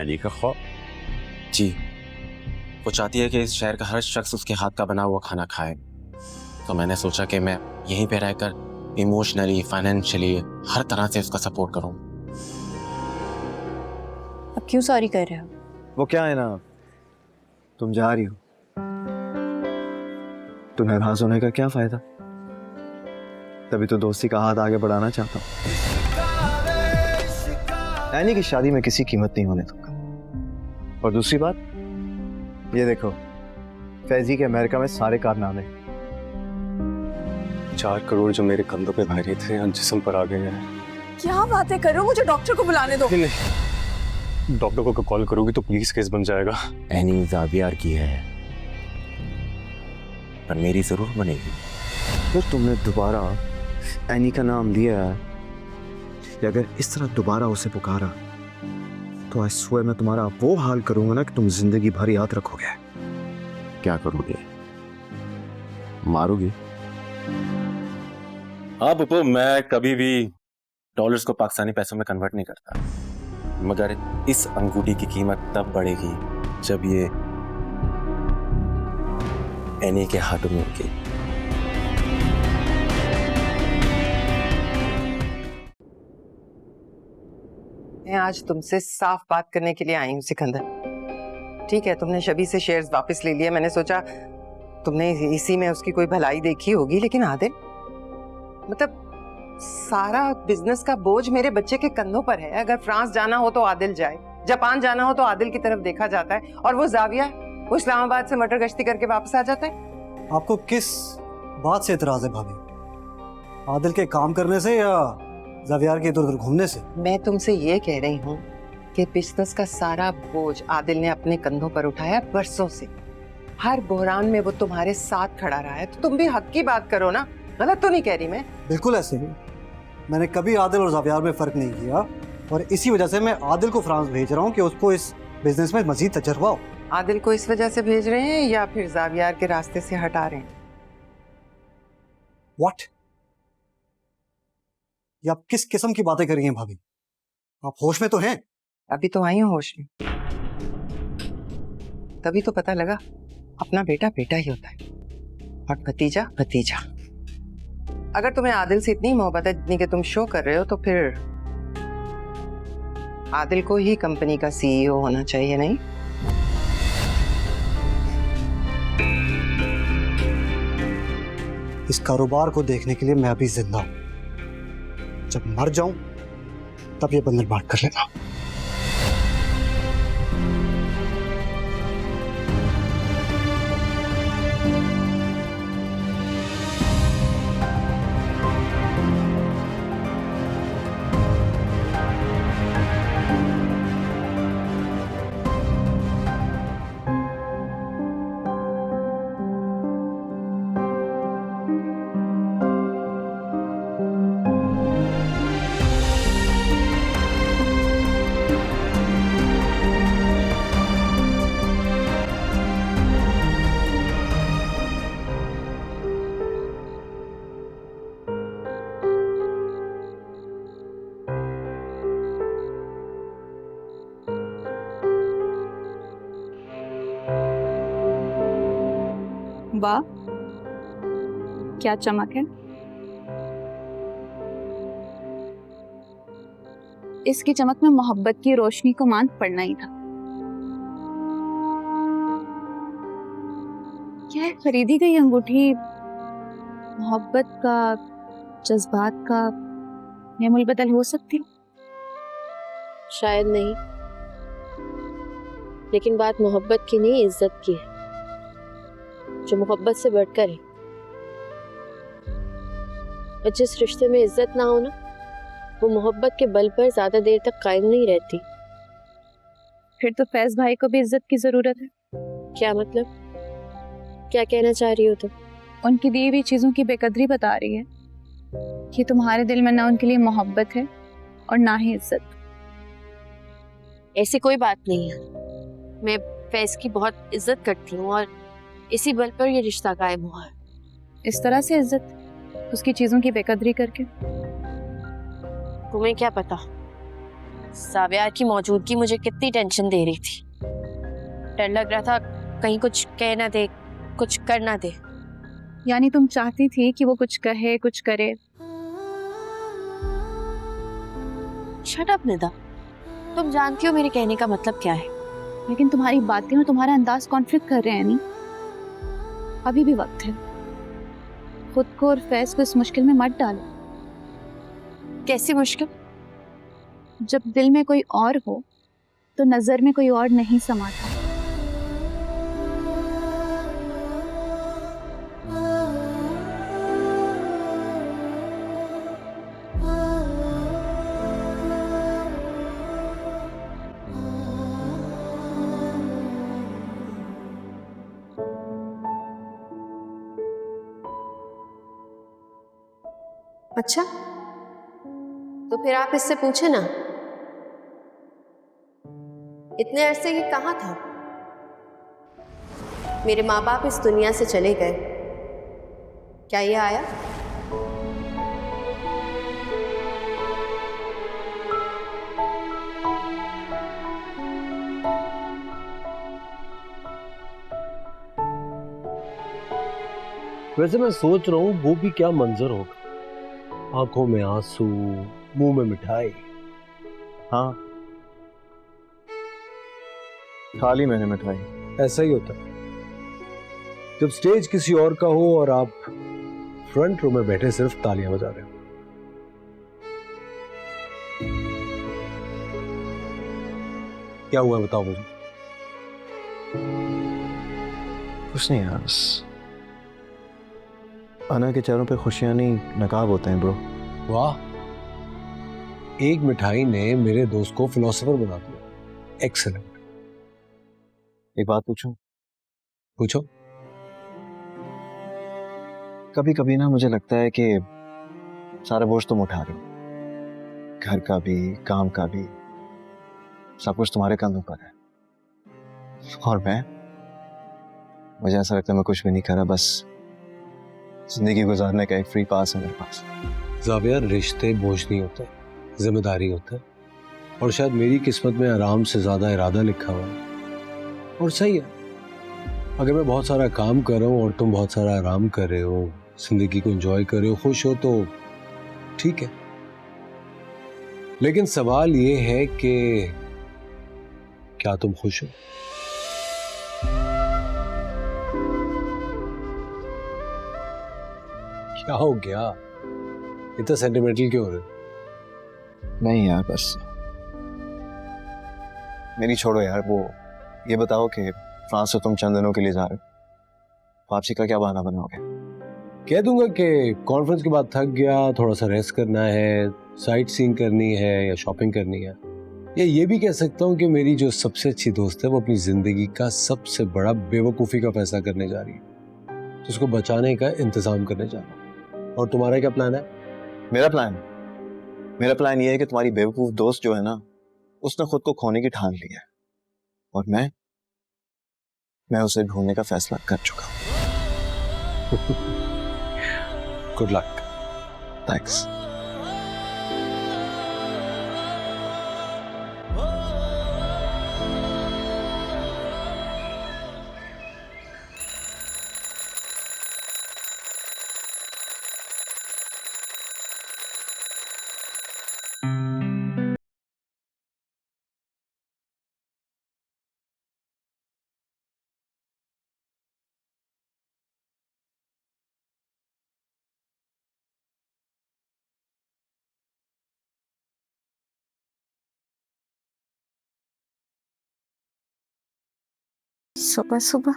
Any का ख्वाब? जी, वो चाहती है कि इस शहर का हर शख्स उसके हाथ का बना हुआ खाना खाए। तो मैंने सोचा कि मैं यहीं पे रहकर इमोशनली, फाइनेंशियली हर तरह से उसका सपोर्ट करूं। अब क्यों सॉरी कर रहे हो? वो क्या है ना, तुम जा रही हो तो नाराज होने का क्या फायदा। तभी तो दोस्ती का हाथ आगे बढ़ाना चाहता हूँ। एनी की शादी में किसी कीमत नहीं होने दूंगा। और दूसरी बात, ये देखो, फैजी के अमेरिका में सारे कारनामे। 4 करोड़ जो मेरे कंधों पे भारी थे आज जिस्म पर आ गए हैं। क्या बातें कर रहे हो? मुझे डॉक्टर को बुलाने दो। नहीं, डॉक्टर को कॉल करोगी तो पुलिस केस बन जाएगा। एनी ज़ावियर की है, पर मेरी जरूर बनेगी। फिर तुमने दोबारा एनी का नाम लिया है, या अगर इस तरह दोबारा उसे पुकारा तो आई स्वेयर मैं तुम्हारा वो हाल करूंगा ना कि तुम जिंदगी भर याद रखोगे। क्या करोगे? मारोगे? हाँ पुप्पो, मैं कभी भी डॉलर्स को पाकिस्तानी पैसों में कन्वर्ट नहीं करता, मगर इस अंगूठी की कीमत तब बढ़ेगी जब ये एनी के हाथों में होगी। मैं आज तुमसे साफ बात करने के लिए आई हूँ सिकंदर। ठीक है, तुमने शबी से शेयर्स वापस ले लिए। मैंने सोचा तुमने इसी में उसकी कोई भलाई देखी होगी, लेकिन आदिल, मतलब सारा बिजनेस का बोझ मेरे बच्चे के कंधों पर है। अगर फ्रांस जाना हो तो आदिल जाए, जापान जाना हो तो आदिल की तरफ देखा जाता है, और वो जाविया वो इस्लामाबाद से मटर गश्ती करके वापस आ जाता है। आपको किस बात से इतराज है भाभी? आदिल के काम करने से या ज़ावियार के इधर उधर घूमने से? मैं तुमसे ये कह रही हूँ कि बिजनेस का सारा बोझ आदिल ने अपने कंधों पर उठाया बरसों से। हर बहरान में वो तुम्हारे साथ खड़ा रहा है, तो तुम भी हक की बात करो ना। गलत तो नहीं कह रही मैं? बिल्कुल ऐसे ही। मैंने कभी आदिल और ज़ावियार में फ़र्क नहीं किया, और इसी वजह से मैं आदिल को फ्रांस भेज रहा हूँ कि उसको इस बिजनेस में मजीद तजर्बा हो। आदिल को इस वजह से भेज रहे हैं या फिर ज़ावियार के रास्ते से हटा रहे हैं? व्हाट? ये आप किस किस्म की बातें कर रही हैं भाभी? आप होश में तो हैं? अभी तो आई हूँ होश में, तभी तो पता लगा अपना बेटा बेटा ही होता है और भतीजा भतीजा। अगर तुम्हें आदिल से इतनी मोहब्बत है जितनी कि तुम शो कर रहे हो, तो फिर आदिल को ही कंपनी का सीईओ होना चाहिए, नहीं? इस कारोबार को देखने के लिए मैं अभी जिंदा हूं। जब मर जाऊं तब ये बंधन बांट कर लेना। वाह, क्या चमक है। इसकी चमक में मोहब्बत की रोशनी को मान पड़ना ही था। क्या है, खरीदी गई अंगूठी मोहब्बत का, जज्बात का नेमुल बदल हो सकती? शायद नहीं, लेकिन बात मोहब्बत की नहीं, इज्जत की है, जो मोहब्बत से बढ़कर है। और जिस रिश्ते में इज्जत ना हो ना, वो मोहब्बत के बल पर ज्यादा देर तक कायम नहीं रहती। फिर तो फैज भाई को भी इज्जत की जरूरत है। क्या मतलब? क्या कहना चाह रही हो तुम? उनकी दी हुई चीजों की बेकदरी बता रही है कि तुम्हारे दिल में ना उनके लिए मोहब्बत है और ना ही इज्जत। ऐसी कोई बात नहीं है। मैं फैज की बहुत इज्जत करती हूँ और इसी बल पर ये रिश्ता कायम हुआ है। इस तरह से इज्जत, उसकी चीजों की बेकदरी करके? तुम्हें क्या पता, सावियार की मौजूदगी मुझे कितनी टेंशन दे रही थी। डर लग रहा था कहीं कुछ कह ना दे, कुछ कर ना दे। यानी तुम चाहती थी कि वो कुछ कहे, कुछ करे। शट अप निदा, तुम जानती हो मेरे कहने का मतलब क्या है। लेकिन तुम्हारी बातें और तुम्हारा अंदाज कॉन्फ्लिक्ट कर रहे हैं नहीं। अभी भी वक्त है, खुद को और फैज को इस मुश्किल में मत डालो। कैसी मुश्किल? जब दिल में कोई और हो तो नजर में कोई और नहीं समाता। अच्छा, तो फिर आप इससे पूछे ना, इतने अरसे ये कहाँ था? मेरे माँ बाप इस दुनिया से चले गए, क्या ये आया? वैसे मैं सोच रहा हूँ वो भी क्या मंजर होगा, आंखों में आंसू, मुंह में मिठाई। हाँ, खा ली मैंने मिठाई। ऐसा ही होता है जब स्टेज किसी और का हो और आप फ्रंट रो में बैठे सिर्फ तालियां बजा रहे हो। क्या हुआ बताओ मुझे। कुछ नहीं यार, बस अना के चेहरों पे खुशियां नहीं नकाब होते हैं ब्रो। वाह, एक मिठाई ने मेरे दोस्त को फिलोसोफर बना दिया। एक्सेलेंट। एक बात पूछूं? पूछो। कभी कभी ना मुझे लगता है कि सारा बोझ तुम उठा रहे हो, घर का भी, काम का भी, सब कुछ तुम्हारे कंधों पर है। और मुझे ऐसा लगता है मैं कुछ भी नहीं कर रहा, बस जिंदगी गुजारने का एक फ्री पास है मेरे पास। जाविया, रिश्ते बोझ नहीं होते, जिम्मेदारी होता है। और शायद मेरी किस्मत में आराम से ज्यादा इरादा लिखा हुआ है। और सही है, अगर मैं बहुत सारा काम कर रहा हूँ और तुम बहुत सारा आराम कर रहे हो, जिंदगी को एंजॉय कर रहे हो, खुश हो, तो ठीक है। लेकिन सवाल ये है कि क्या तुम खुश हो? क्या हो गया, इतना सेंटिमेंटल क्यों हो रहे? नहीं यार, बस मेरी छोड़ो यार। वो ये बताओ कि फ्रांस से तुम चंद दिनों के लिए जा रहे हो, वापसी का क्या बहाना बनाओगे? कह दूंगा कि कॉन्फ्रेंस के बाद थक गया, थोड़ा सा रेस्ट करना है, साइट सीइंग करनी है या शॉपिंग करनी है। या ये भी कह सकता हूँ कि मेरी जो सबसे अच्छी दोस्त है वो अपनी जिंदगी का सबसे बड़ा बेवकूफ़ी का फैसला करने जा रही है, तो उसको बचाने का इंतजाम करने जा रहा हूँ। और तुम्हारा क्या प्लान है? मेरा प्लान ये है कि तुम्हारी बेवकूफ दोस्त जो है ना, उसने खुद को खोने की ठान ली है, और मैं उसे ढूंढने का फैसला कर चुका हूँ। Good luck. थैंक्स। सुबह सुबह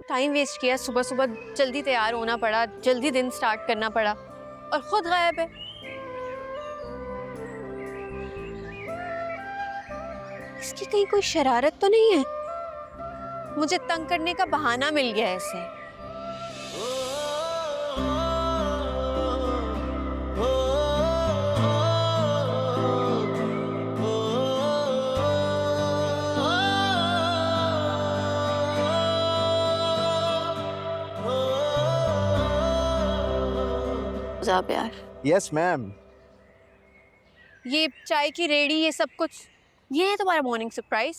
टाइम वेस्ट किया, सुबह सुबह जल्दी तैयार होना पड़ा, जल्दी दिन स्टार्ट करना पड़ा, और खुद गायब है। इसकी कहीं कोई शरारत तो नहीं है? मुझे तंग करने का बहाना मिल गया है इसे। जाब यार, यस मैम। ये चाय की रेडी, ये सब कुछ, ये है तुम्हारा मॉर्निंग सरप्राइज?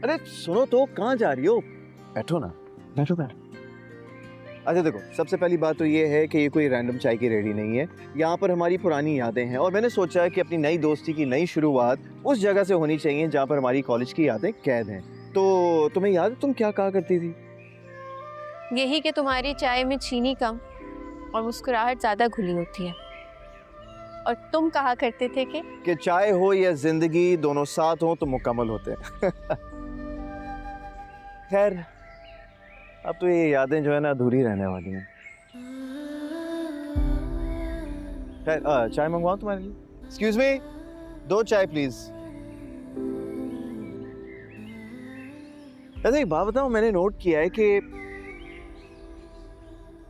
अरे सुनो तो, कहाँ जा रही हो? बैठो ना, बैठो बैठो। अच्छा देखो, सबसे पहली बात तो ये है कि ये कोई रैंडम चाय की रेडी नहीं है। यहाँ पर हमारी पुरानी यादें हैं और मैंने सोचा कि अपनी नई दोस्ती की नई शुरुआत उस जगह से होनी चाहिए जहाँ पर हमारी कॉलेज की यादें कैद हैं। तो तुम्हें याद है तुम क्या कहा करती थी? यही कि तुम्हारी चाय में चीनी कम और मुस्कुराहट ज्यादा घुली होती है। और तुम कहा करते थे कि चाय हो या जिंदगी, दोनों साथ हो तो मुकम्मल होते हैं। खैर, अब तो ये यादें जो है ना अधूरी रहने वाली हैं। खैर, चाय मंगवाऊं तुम्हारे लिए? एक्सक्यूज मी, 2 चाय प्लीज। ऐसे एक बात बताऊं, मैंने नोट किया है कि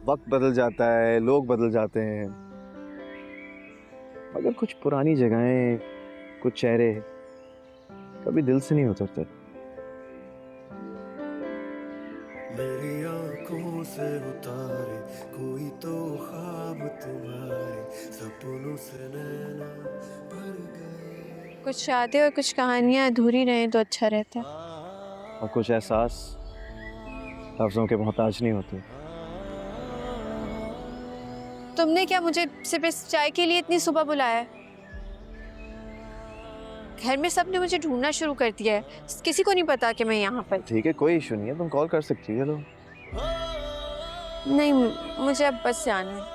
वक्त बदल जाता है, लोग बदल जाते हैं, मगर कुछ पुरानी जगहें, कुछ चेहरे कभी दिल से नहीं उतरते। मेरी आंखों से उतारे कोई तो ख्वाब तुम्हारे, सपनों से नैना भर गए। कुछ यादें और कुछ कहानियां अधूरी रहें तो अच्छा रहता है। और कुछ एहसास लफ्जों के मोहताज नहीं होते। तुमने क्या मुझे सिर्फ इस चाय के लिए इतनी सुबह बुलाया है? घर में सबने मुझे ढूंढना शुरू कर दिया है, किसी को नहीं पता कि मैं यहाँ पर। ठीक है, कोई इशू नहीं है, तुम कॉल कर सकती हो। नहीं, मुझे अब बस जाना है।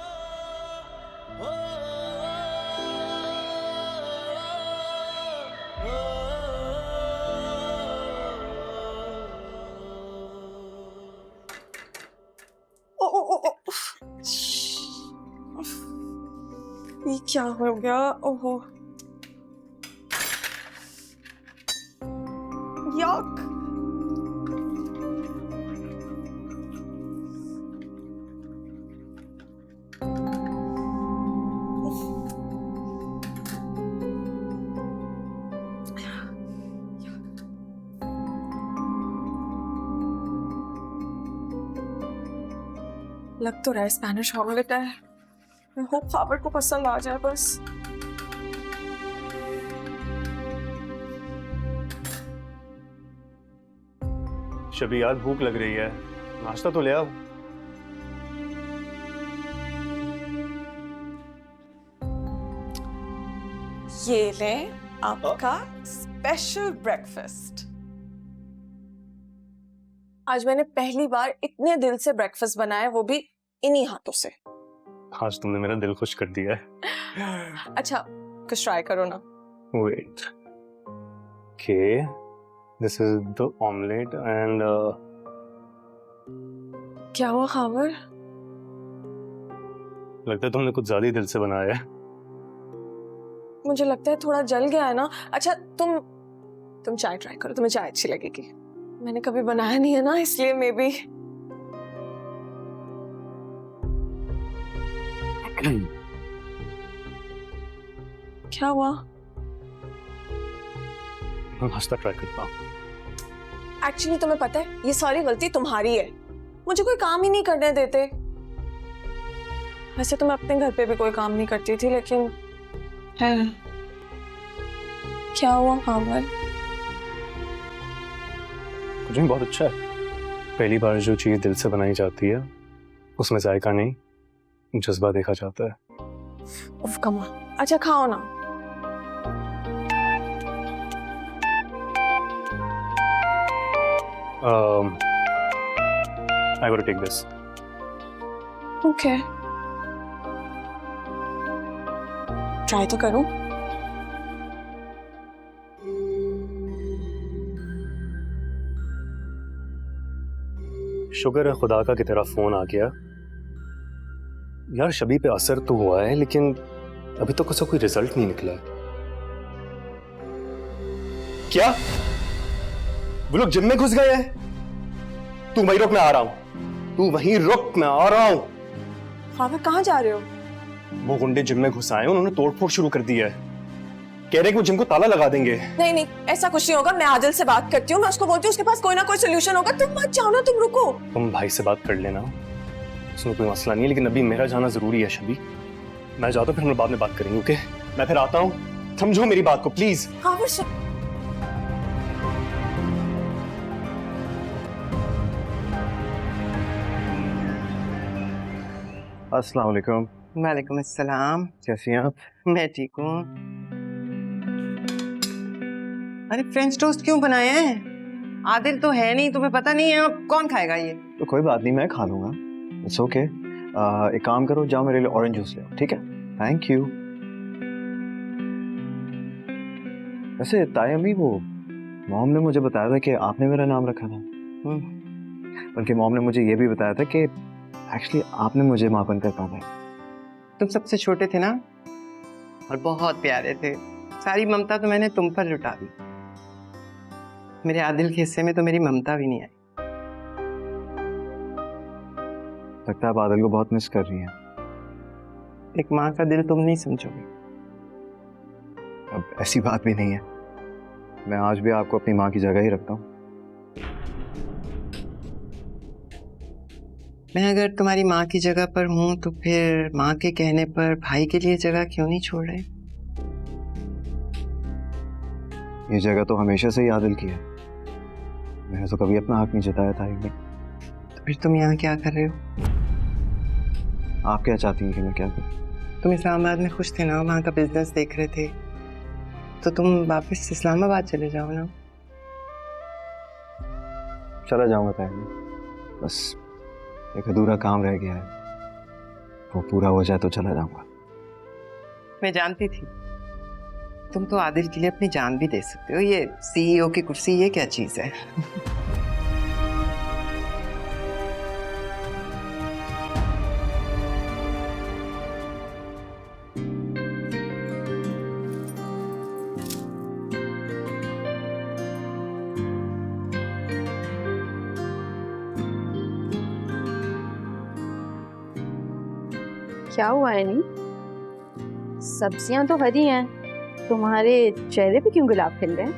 ओ ओ ओ ओ ये क्या हो गया? ओहो, याक। लग तो रहा है स्पेनिश ऑमलेट है। I hope खाबर को पसंद आ जाए बस। शबी यार, भूख लग रही है, नाश्ता तो ले आओ। ये ले आपका स्पेशल ब्रेकफास्ट। आज मैंने पहली बार इतने दिल से ब्रेकफास्ट बनाया, वो भी इन्हीं हाथों से। आज तुमने मेरा दिल खुश कर दिया है। अच्छा, कुछ ट्राई करो ना। Wait, okay, this is the omelette and क्या हुआ खाबर? लगता है तुमने कुछ ज्यादा ही दिल से बनाया है। मुझे लगता है थोड़ा जल गया है ना। अच्छा, तुम चाय ट्राई करो, तुम्हें चाय अच्छी लगेगी। मैंने कभी बनाया नहीं है ना, इसलिए मे बी। क्या हुआ? मैं नाश्ता ट्राई करता हूँ। एक्चुअली तुम्हें पता है, ये सारी गलती तुम्हारी है। मुझे कोई काम ही नहीं करने देते। वैसे तो मैं अपने घर पे भी कोई काम नहीं करती थी, लेकिन है। क्या हुआ खाबर? कुछ नहीं, बहुत अच्छा है। पहली बार जो चीज दिल से बनाई जाती है उसमें जायका नहीं, जज्बा देखा जाता है। उफ कमाल। अच्छा खाओ ना। I gotta take this. Okay, try तो करूं। शुक्र है खुदा का कि तेरा फोन आ गया। यार शबी पे असर तो हुआ है, लेकिन अभी तक उसका कोई रिजल्ट नहीं निकला है। क्या? वो लोग जिम में घुस गए हैं? तू वहीं रुक, मैं आ रहा हूं। तू वहीं रुक, मैं आ रहा हूं। खाविर कहाँ जा रहे हो? वो गुंडे जिम में घुस आए, उन्होंने तोड़फोड़ शुरू कर दी है। कह रहे हैं कि वो जिम को ताला लगा देंगे। नहीं नहीं, ऐसा कुछ नहीं होगा। मैं आदिल से बात करती हूँ, मैं उसको बोलती हूँ उसके पास कोई ना कोई सोल्यूशन होगा। तुम मत जाओ ना, तुम रुको। तुम भाई से बात कर लेना, उसमें कोई मसला नहीं है, लेकिन अभी मेरा जाना जरूरी है शबी। मैं जाता हूँ, फिर हम लोग बाद में बात करेंगे, ओके? मैं फिर आता हूँ, समझो मेरी बात को प्लीज। खाविर अस्सलाम वालेकुम। वालेकुम अस्सलाम। कैसी हैं आप? मैं ठीक हूँ। अरे फ्रेंच टोस्ट क्यों बनाए हैं? आदिल तो है नहीं, तुम्हें पता नहीं है, अब कौन खाएगा ये? तो कोई बात नहीं, मैं खा लूंगा। It's okay. एक काम करो, जाओ मेरे लिए ऑरेंज जूस ले आओ, ठीक है? Thank you. वैसे ताई अम्मी, वो मॉम ने मुझे बताया था कि आपने मेरा नाम रखा था। बल्कि मॉम ने मुझे ये भी बताया था कि एक्चुअली आपने मुझे माँ बनकर कहा था। तुम सबसे छोटे थे ना, और बहुत प्यारे थे। सारी ममता तो मैंने तुम पर लुटा दी। मेरे आदिल के हिस्से में तो मेरी ममता भी नहीं आई। लगता है आप आदिल को बहुत मिस कर रही हैं। एक माँ का दिल तुम नहीं समझोगे। अब ऐसी बात भी नहीं है, मैं आज भी आपको अपनी माँ की जगह ही रखता हूँ। मैं अगर तुम्हारी माँ की जगह पर हूँ तो फिर माँ के कहने पर भाई के लिए जगह क्यों नहीं छोड़ रहे? ये जगह तो हमेशा से ही आदिल की है, मैंने तो कभी अपना हक नहीं जताया था इनमें। तो फिर तुम यहाँ क्या कर रहे हो? आप क्या चाहती हैं कि मैं क्या करूं? तुम इस्लामाबाद में खुश थे ना, वहाँ का बिजनेस देख रहे थे, तो तुम वापस इस्लामाबाद चले जाओ ना। चला जाऊंगा ताई, बस एक अधूरा काम रह गया है, वो पूरा हो जाए तो चला जाऊंगा। मैं जानती थी तुम तो आदिल के लिए अपनी जान भी दे सकते हो। ये सीईओ की कुर्सी, ये क्या चीज है? क्या हुआ है? नहीं, सब्जियां तो हरी हैं, तुम्हारे चेहरे पे क्यों गुलाब खिल रहे हैं?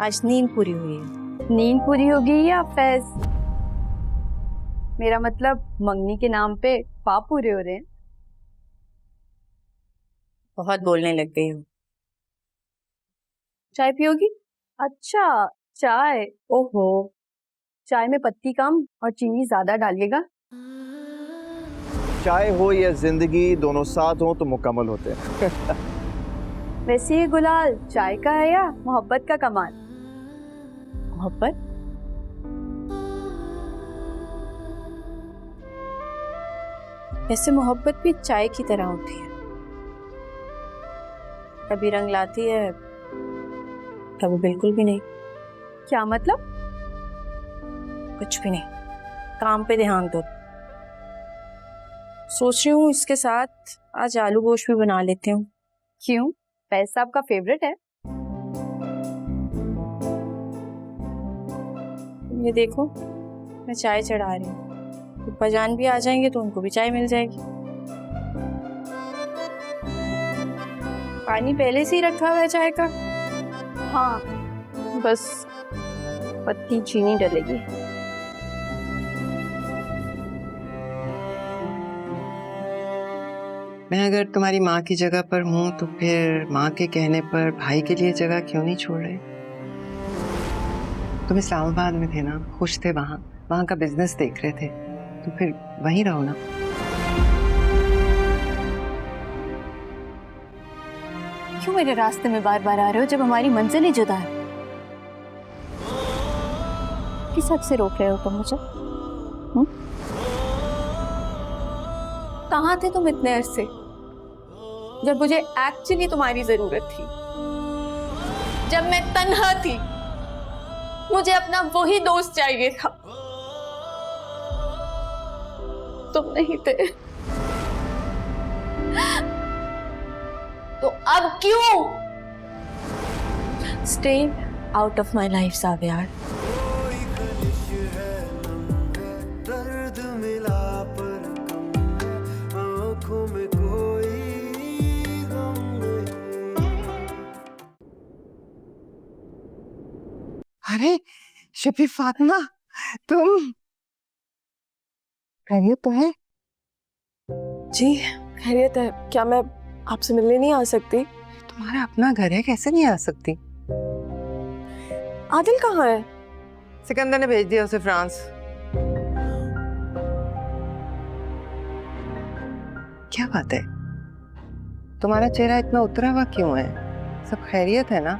आज नींद पूरी हुई है। नींद पूरी होगी या फैज? मेरा मतलब मंगनी के नाम पे ख्वाब पूरे हो रहे हैं। बहुत बोलने लग गई हो। चाय पियोगी? अच्छा चाय, ओहो, चाय में पत्ती कम और चीनी ज्यादा डालिएगा। चाय हो या जिंदगी, दोनों साथ हो तो मुकम्मल होते हैं। वैसे ये गुलाल चाय का है या मोहब्बत का कमाल? मोहब्बत? वैसे मोहब्बत भी चाय की तरह होती है, कभी रंग लाती है, कभी बिल्कुल भी नहीं। क्या मतलब? कुछ भी नहीं, काम पे ध्यान दो। सोच रही हूँ इसके साथ आज आलू गोश्त भी बना लेती हूँ। क्यों? फैज साहब का फेवरेट है। ये देखो, मैं चाय चढ़ा रही हूँ, ऊपर जान भी आ जाएंगे तो उनको भी चाय मिल जाएगी। पानी पहले से ही रखा हुआ है चाय का। हाँ, बस पत्ती चीनी डलेगी। मैं अगर तुम्हारी माँ की जगह पर हूँ तो फिर माँ के कहने पर भाई के लिए जगह क्यों नहीं छोड़ रहे? तुम इस्लामाबाद में थे ना, खुश थे, वहाँ का बिजनेस देख रहे थे, तो फिर वहीं रहो ना। क्यों मेरे रास्ते में बार बार आ रहे हो जब हमारी मंजिल ही जुदा है? किस हद से रोक रहे हो तुम मुझे? कहाँ थे तुम इतने अरसे जब मुझे एक्चुअली तुम्हारी जरूरत थी? जब मैं तन्हा थी, मुझे अपना वही दोस्त चाहिए था, तुम नहीं थे। तो अब क्यों stay out of my life सावियार। कोई कलिश है लम्हे, दर्द मिला पर कम है, आँखों में कोई गम नहीं। अरे शफी फातिमा, तुम खैरियत तो है? जी खैरियत है। क्या मैं आपसे मिलने नहीं आ सकती? तुम्हारा अपना घर है, कैसे नहीं आ सकती? आदिल कहाँ है? सिकंदर ने भेज दिया उसे फ्रांस। क्या बात है, तुम्हारा चेहरा इतना उतरा हुआ क्यों है? सब खैरियत है ना?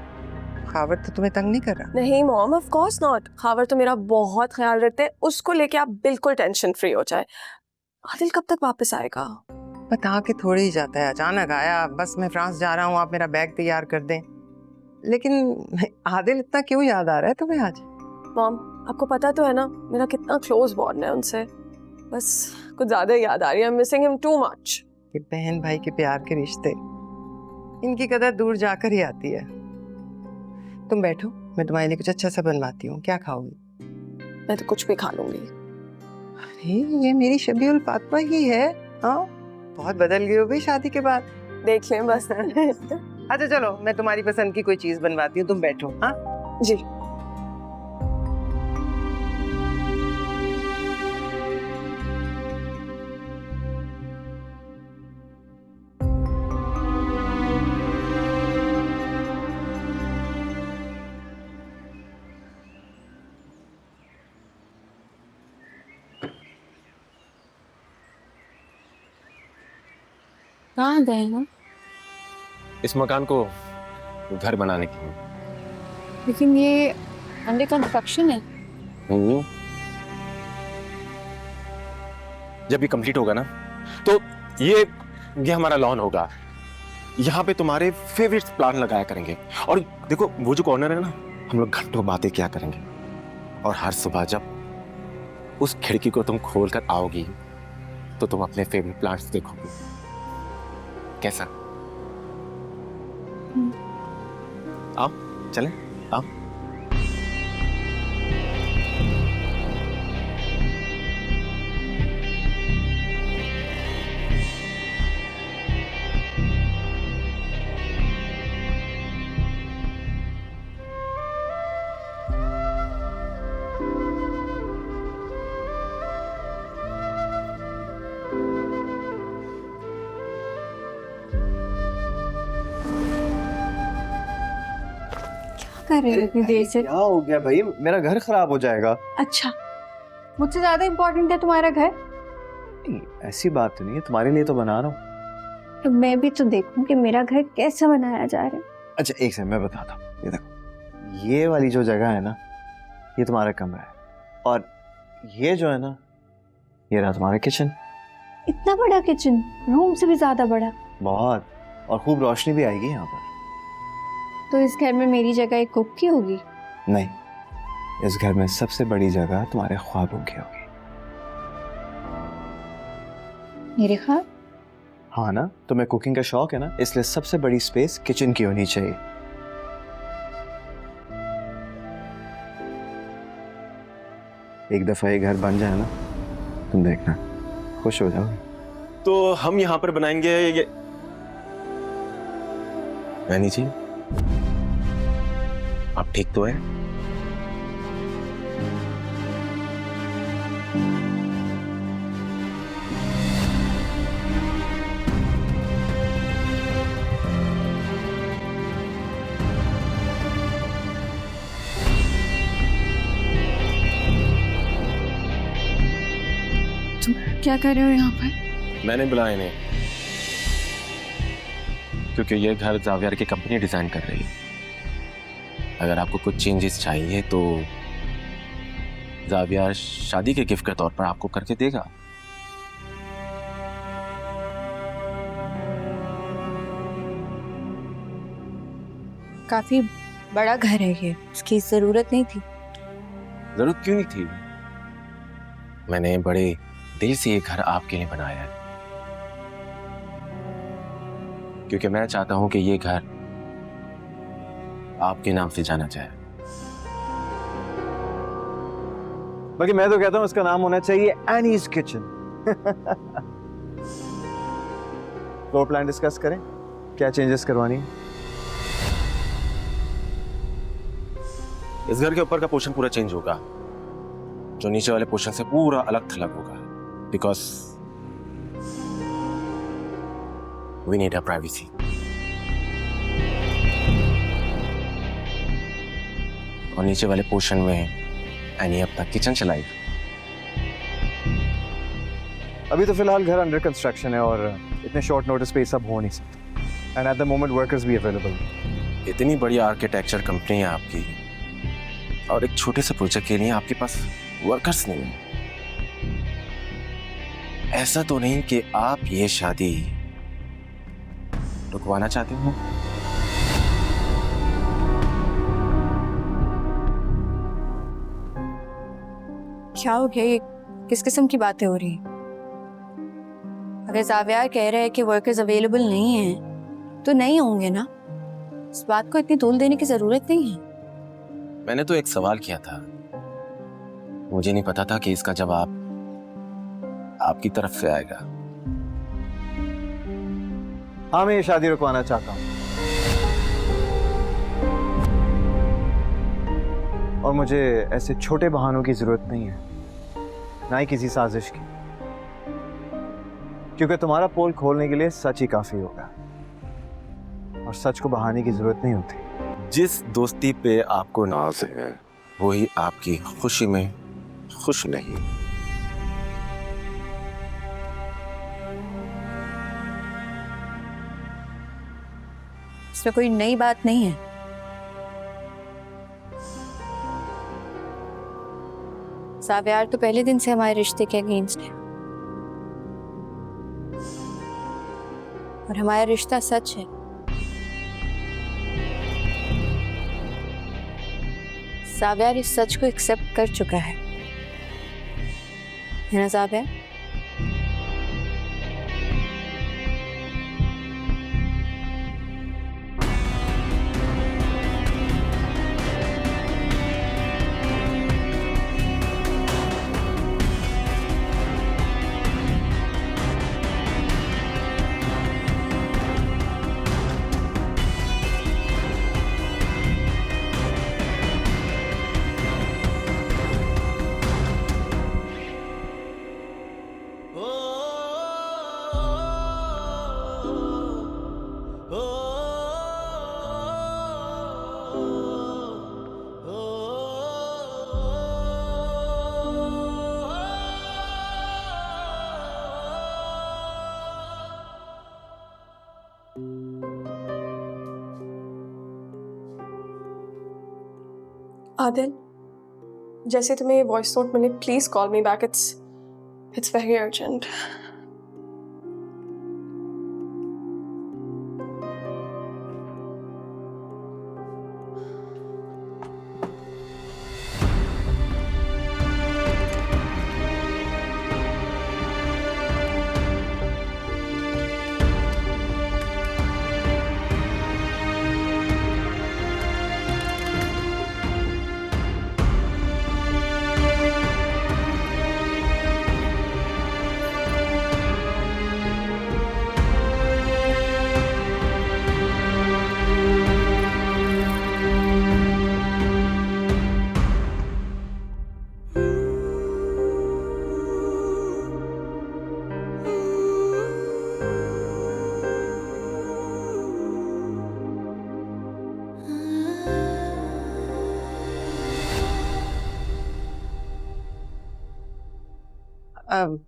खावर तो तुम्हें तंग नहीं कर रहा? नहीं mom, of course not. Khawar तो मेरा बहुत ख्याल रखते हैं, उसको लेके आप बिल्कुल टेंशन फ्री हो जाए। आदिल कब तक वापस आएगा? बता के थोड़ी ही जाता है, अचानक आया, बस मैं फ्रांस जा रहा हूँ, आप मेरा बैग तैयार कर दें। लेकिन आदिल इतना क्यों याद आ रहा है तुम्हें आज? मॉम आपको पता तो है ना मेरा कितना क्लोज बॉन्ड है उनसे, बस कुछ ज्यादा याद आ रही है। I am missing him too much. ये बहन भाई के प्यार के रिश्ते, इनकी कदर दूर जाकर ही आती है। तुम बैठो, मैं तुम्हारे लिए कुछ अच्छा सा बनवाती हूँ। क्या खाओगी? मैं तो कुछ भी खा लूंगी। अरे ये मेरी शबीउल फातिमा ही है। हाँ, बहुत बदल गई हो गई शादी के बाद। देख लें बस। अच्छा चलो, मैं तुम्हारी पसंद की कोई चीज बनवाती हूँ, तुम बैठो। हाँ जी। कहाँ गए हो? इस मकान को घर बनाने के लिए। लेकिन ये अंडर कंस्ट्रक्शन है। जब ये कंप्लीट होगा ना, तो ये हमारा लॉन होगा। यहाँ पे तुम्हारे फेवरेट प्लांट लगाया करेंगे। और देखो वो जो कॉर्नर है ना, हम लोग घंटों बातें किया करेंगे। और हर सुबह जब उस खिड़की को तुम खोल कर आओगी तो तुम अपने फेवरेट प्लांट्स देखोगी। कैसा? आओ चलें, आओ। कर रहे हो इतनी देर से? क्या हो गया भाई, मेरा घर खराब हो जाएगा। अच्छा, मुझसे ज्यादा इम्पोर्टेंट है तुम्हारा घर? नहीं, ऐसी बात तो नहीं है, तुम्हारे लिए तो बना रहा हूँ। तो मैं भी तो देखूं कि मेरा घर कैसा बनाया जा रहा है। अच्छा एक सेकंड, मैं बताता हूँ। ये देखो, ये वाली जो जगह है ना, ये तुम्हारा कमरा है। और ये जो है ना, ये रहा तुम्हारा किचन। इतना बड़ा किचन, रूम से भी ज्यादा बड़ा। बहुत, और खूब रोशनी भी आएगी यहाँ पर। तो इस घर में मेरी जगह एक कुक की होगी? नहीं, इस घर में सबसे बड़ी जगह तुम्हारे ख्वाबों की होगी। मेरे ख्वाब? हाँ ना, तुम्हें कुकिंग का शौक है ना, इसलिए सबसे बड़ी स्पेस किचन की होनी चाहिए। एक दफा ये घर बन जाए ना, तुम देखना खुश हो जाओगे। तो हम यहाँ पर बनाएंगे ये रानी जी। आप ठीक तो है? तुम क्या कर रहे हो यहाँ पर? मैंने बुलाया इन्हें क्योंकि ये घर जावियर की कंपनी डिजाइन कर रही है। अगर आपको कुछ चेंजेस चाहिए तो जावियर शादी के गिफ्ट के तौर पर आपको करके देगा। काफी बड़ा घर है ये, इसकी जरूरत नहीं थी। जरूरत क्यों नहीं थी? मैंने बड़े दिल से ये घर आपके लिए बनाया है क्योंकि मैं चाहता हूं कि ये घर आपके नाम से जाना जाए। बाकी मैं तो कहता हूँ इसका नाम होना चाहिए Annie's kitchen. Floor plan discuss करें, क्या चेंजेस करवानी है? इस घर के ऊपर का पोर्शन पूरा चेंज होगा, जो नीचे वाले पोर्शन से पूरा अलग थलग होगा, because we need a privacy. और नीचे वाले पोर्शन में एनी अपना किचन चलाई। अभी तो फिलहाल घर अंडर कंस्ट्रक्शन है और इतने शॉर्ट नोटिस पे सब हो नहीं सकता, and at the moment workers भी अवेलेबल। इतनी बड़ी आर्किटेक्चर कंपनी है आपकी, और एक छोटे से प्रोजेक्ट के लिए आपके पास वर्कर्स नहीं है। ऐसा तो नहीं कि आप ये शादी रुकवाना चाहते हो? क्या हो गया? ये किस किस्म की बातें हो रही हैं? अगर जावियार कह रहे हैं कि वर्कर्स अवेलेबल नहीं हैं तो नहीं होंगे ना, इस बात को इतनी तूल देने की जरूरत नहीं है। मैंने तो एक सवाल किया था, मुझे नहीं पता था कि इसका जवाब आपकी तरफ से आएगा। हाँ, मैं ये शादी रुकवाना चाहता हूँ, और मुझे ऐसे छोटे बहानों की जरूरत नहीं है, ना ही किसी साजिश की, क्योंकि तुम्हारा पोल खोलने के लिए सच ही काफी होगा, और सच को बहाने की जरूरत नहीं होती। जिस दोस्ती पे आपको नाज है वही आपकी खुशी में खुश नहीं। इसमें कोई नई बात नहीं है। जावियार तो पहले दिन से हमारे रिश्ते के अगेंस्ट है, और हमारा रिश्ता सच है। जावियार इस सच को एक्सेप्ट कर चुका है ना जावियार? आदिल, जैसे तुम्हें ये वॉइस नोट मिले, please call me back, it's very urgent.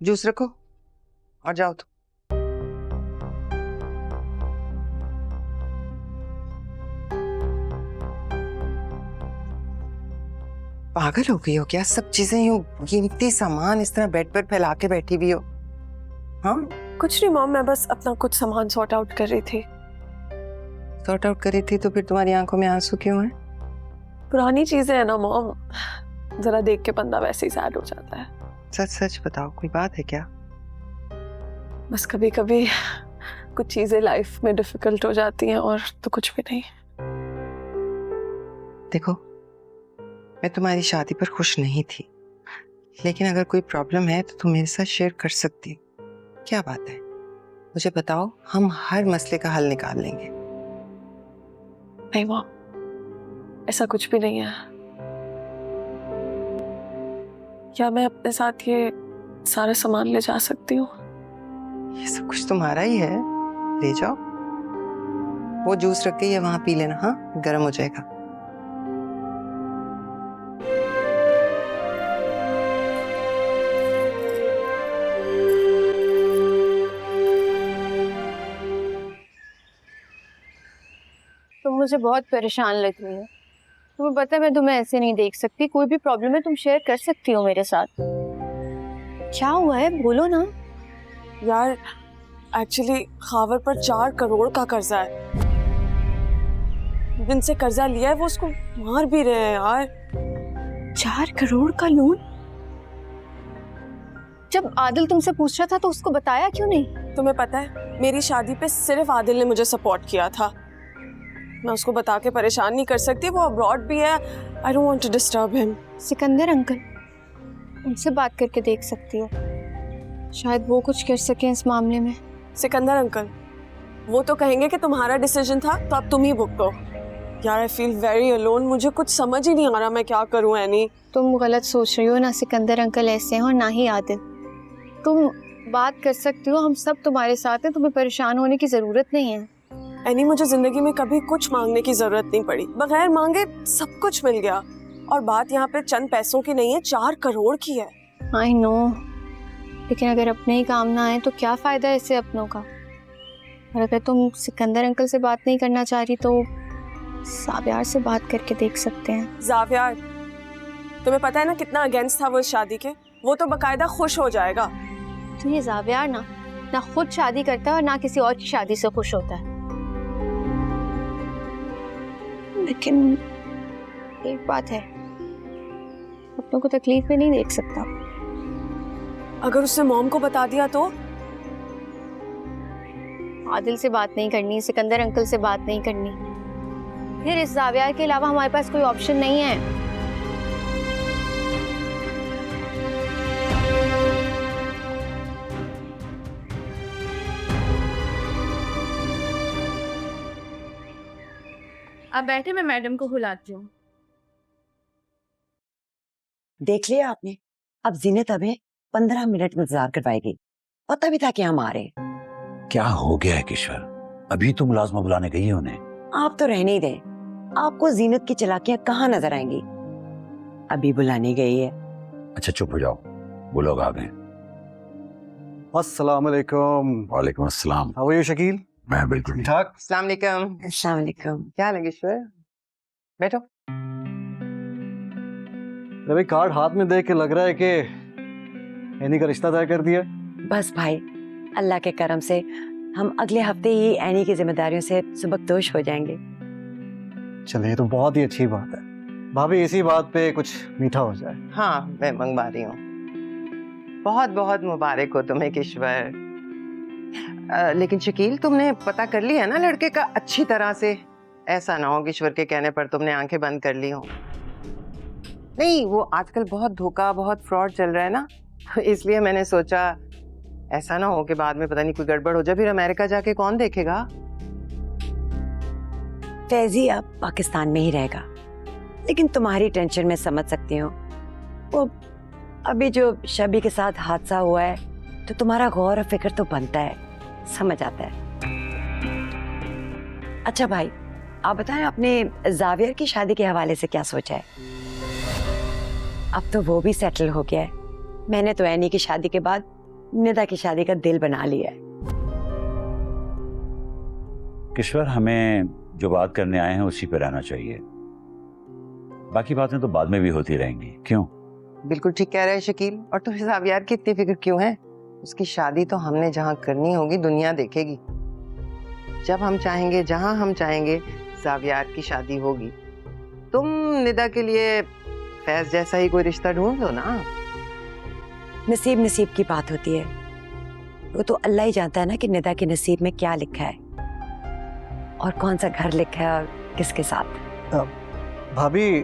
Juice रखो और जाओ। तो पागल हो गई हो क्या? सब चीजें यूं कीमती सामान इस तरह बेड पर फैला के बैठी हुई हो? हाँ, कुछ नहीं मॉम, मैं बस अपना कुछ सामान सॉर्ट आउट कर रही थी। सॉर्ट आउट कर रही थी तो फिर तुम्हारी आंखों में आंसू क्यों है? पुरानी चीजें है ना मॉम, जरा देख के बंदा वैसे ही सैड हो जाता है। सच सच बताओ, कोई बात है क्या? बस कभी कभी कुछ चीजें लाइफ में डिफिकल्ट हो जाती हैं और तो कुछ भी नहीं। देखो, मैं तुम्हारी शादी पर खुश नहीं थी, लेकिन अगर कोई प्रॉब्लम है तो तुम मेरे साथ शेयर कर सकती हो। क्या बात है, मुझे बताओ, हम हर मसले का हल निकाल लेंगे। नहीं माँ, ऐसा कुछ भी नहीं है। क्या मैं अपने साथ ये सारा सामान ले जा सकती हूँ? ये सब कुछ तुम्हारा ही है, ले जाओ। वो जूस रख के ये वहां पी लेना, हाँ, गर्म हो जाएगा। तुम मुझे बहुत परेशान लग रही हो। तुम्हें पता है मैं तुम्हें ऐसे नहीं देख सकती। कोई भी प्रॉब्लम है तुम शेयर कर सकती हो मेरे साथ। क्या हुआ है, बोलो ना। यार एक्चुअली खावर पर 4 करोड़ का कर्जा है। जिनसे कर्जा लिया है वो उसको मार भी रहे हैं यार। 4 करोड़ का लोन? जब आदिल तुमसे पूछ रहा था तो उसको बताया क्यों नहीं? तुम्हें पता है मेरी शादी पे सिर्फ आदिल ने मुझे सपोर्ट किया था। मैं उसको बता के परेशान नहीं कर सकती, वो अब्रॉड भी है। I don't want to disturb him. Sikandar uncle, उनसे बात करके देख सकती हो, शायद वो कुछ कर सके इस मामले में। सिकंदर अंकल वो तो कहेंगे कि तुम्हारा डिसीजन था तो अब तुम ही भुगतो। यार आई फील वेरी अलोन, मुझे कुछ समझ ही नहीं आ रहा मैं क्या करूं। एनी तुम गलत सोच रही हो, ना सिकंदर अंकल ऐसे हैं और ना ही आदिल। तुम बात कर सकती हो, हम सब तुम्हारे साथ हैं, तुम्हें परेशान होने की जरूरत नहीं है। एनी मुझे जिंदगी में कभी कुछ मांगने की जरूरत नहीं पड़ी, बगैर मांगे सब कुछ मिल गया। और बात यहाँ पे चंद पैसों की नहीं है, 4 करोड़ की है। आई नो, लेकिन अगर अपने ही काम ना आए तो क्या फायदा है इससे अपनों का। और अगर तुम सिकंदर अंकल से बात नहीं करना चाह रही तो जावियार से बात करके देख सकते हैं। जावियार, तुम्हें पता है ना कितना अगेंस्ट था वो इस शादी के। वो तो बकायदा खुश हो जाएगा। तो ये जावियार ना खुद शादी करता है और ना किसी और की शादी से खुश होता है। लेकिन एक बात है, अपनों को तकलीफ में नहीं देख सकता। अगर उसने मॉम को बता दिया तो? आदिल से बात नहीं करनी, सिकंदर अंकल से बात नहीं करनी, फिर इस जावियार के अलावा हमारे पास कोई ऑप्शन नहीं है। आप बैठे, मैं मैडम को बुलाती हूँ। देख लिया आपने, अब जीनत हमें 15 मिनट इंतजार करवाएगी और तभी तक हम आ रहे। क्या हो गया है किश्वर? अभी तो मुलाजमा बुलाने गई है उन्हें। आप तो रहने ही दें, आपको जीनत की चालाकियां कहाँ नजर आएंगी? अभी बुलाने गई है। अच्छा चुप हो जाओ, वो लोग आ गए। अस्सलाम वालेकुम। वालेकुम अस्सलाम। How are you Shakeel? मैं बिल्कुल ठीक। ठाक। अस्सलाम वालेकुम। अस्सलाम वालेकुम। क्या लगे ईश्वर, बैठो। अभी कार्ड हाथ में देख के लग रहा है कि एनी का रिश्ता तय कर दिया। बस भाई, अल्लाह के करम से हम अगले हफ्ते ही एनी की जिम्मेदारियों से सुबकदोश हो जाएंगे। चलिए तो बहुत ही अच्छी बात है। भाभी इसी बात पे कुछ मीठा हो जाए। हाँ, मैं मंगवा रही हूँ। बहुत बहुत मुबारक हो तुम्हें किश्वर। लेकिन शकील, तुमने पता कर लिया है ना लड़के का अच्छी तरह से? ऐसा ना हो किश्वर के कहने पर तुमने आंखें बंद कर ली हो। नहीं, वो आजकल बहुत धोखा, बहुत फ्रॉड चल रहा है ना, इसलिए मैंने सोचा ऐसा ना हो कि बाद में पता नहीं कोई गड़बड़ हो जाए, फिर अमेरिका जाके कौन देखेगा। फैजी अब पाकिस्तान में ही रहेगा, लेकिन तुम्हारी टेंशन मैं समझ सकती हूँ। वो अभी जो शबी के साथ हादसा हुआ है तो तुम्हारा गौर और फिक्र तो बनता है, समझ आता है। अच्छा भाई, आप बताएं आपने जावियर की शादी के हवाले से क्या सोचा है? अब तो वो भी सेटल हो गया है। मैंने तो एनी की शादी के बाद निदा की शादी का दिल बना लिया है। किश्वर, हमें जो बात करने आए हैं उसी पे रहना चाहिए, बाकी बातें तो बाद में भी होती रहेंगी। क्यों? बिल्कुल ठीक कह रहे हैं शकील। और तुम्हें जावियार की इतनी फिक्र क्यों है? उसकी शादी तो हमने जहाँ करनी होगी दुनिया देखेगी। जब हम चाहेंगे, जहाँ हम चाहेंगे, जावियार की शादी होगी। तुम निदा के लिए फैज जैसा ही कोई रिश्ता ढूंढ लो ना। नसीब नसीब की बात होती है, वो तो अल्लाह ही जानता है ना कि निदा के नसीब में क्या लिखा है और कौन सा घर लिखा है और किसके साथ। भाभी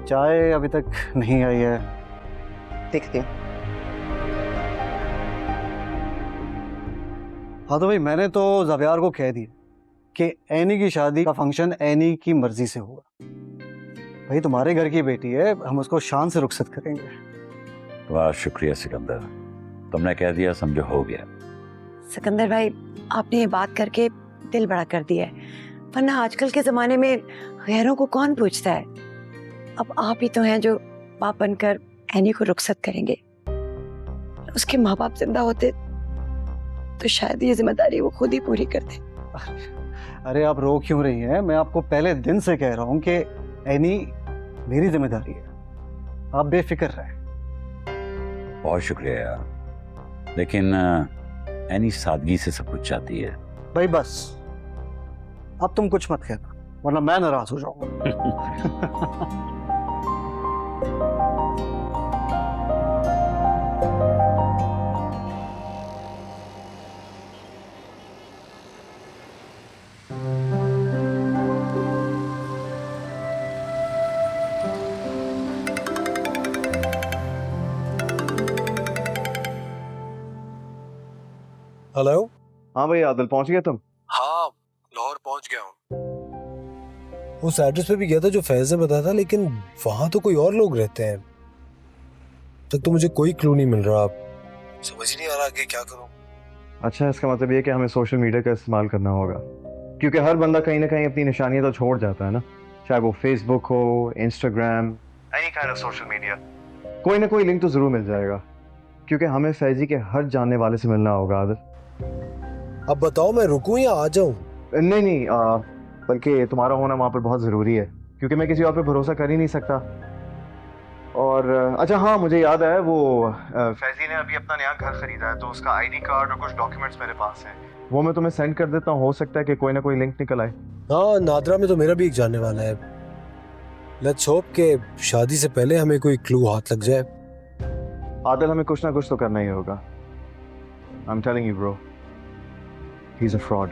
चाय अभी तक नहीं आई है। देखती हूँ। हाँ तो भाई मैंने तो ज़ावियार को कह दिया कि एनी की शादी का फंक्शन एनी की मर्जी से होगा। भाई तुम्हारे घर की बेटी है, हम उसको शान से रुखसत करेंगे। वाह शुक्रिया सिकंदर, तुमने कह दिया समझो हो गया। सिकंदर भाई आपने ये बात करके दिल बड़ा कर दिया है, वरना आजकल के ज़माने में गैरों को कौन पूछता है। अब आप ही तो हैं जो बाप बनकर एनी को रुखसत करेंगे। उसके माँ बाप जिंदा होते तो शायद ये जिम्मेदारी वो खुद ही पूरी कर दे। अरे आप रो क्यों रही हैं? मैं आपको पहले दिन से कह रहा हूँ कि एनी मेरी जिम्मेदारी है, आप बेफिक्र रहें। बहुत शुक्रिया यार, लेकिन एनी सादगी से सब कुछ चाहती है। भाई बस अब तुम कुछ मत कहना, वरना मैं नाराज हो जाऊंगा। हेलो। हाँ भाई आदिल, पहुंच गया तुम? हाँ लाहौर पहुंच गया हूँ। उस एड्रेस पे भी गया था जो फैज ने बताया था, लेकिन वहां तो कोई और लोग रहते हैं। तक तो मुझे कोई क्लू नहीं मिल रहा, समझ ही नहीं आ रहा कि क्या करूं। अच्छा, इसका मतलब ये कि हमें सोशल मीडिया का इस्तेमाल करना होगा, क्योंकि हर बंदा कहीं ना कहीं अपनी निशानियां तो छोड़ जाता है ना, चाहे वो फेसबुक हो, Instagram, any kind of social media. कोई ना कोई लिंक तो जरूर मिल जाएगा, क्योंकि हमें फैजी के हर जानने वाले से मिलना होगा। आदिल अब बताओ मैं रुकूं या आ जाऊं? नहीं, बल्कि तुम्हारा होना वहाँ पर बहुत ज़रूरी है, क्योंकि मैं किसी और पे भरोसा कर ही नहीं सकता। और अच्छा हाँ, मुझे याद है वो फैजी ने अभी अपना नया घर खरीदा है, तो उसका आईडी कार्ड और कुछ डॉक्यूमेंट्स मेरे पास हैं, वो मैं तुम्हें सेंड कर देता हूँ। हो सकता है कि कोई ना कोई लिंक निकल आए। हाँ, नादरा में तो मेरा भी एक जानने वाला है। लेट्स होप कि शादी से पहले हमें कोई क्लू हाथ लग जाए। आदिल, हमें कुछ ना कुछ तो करना ही होगा। I am telling you bro, he is a fraud.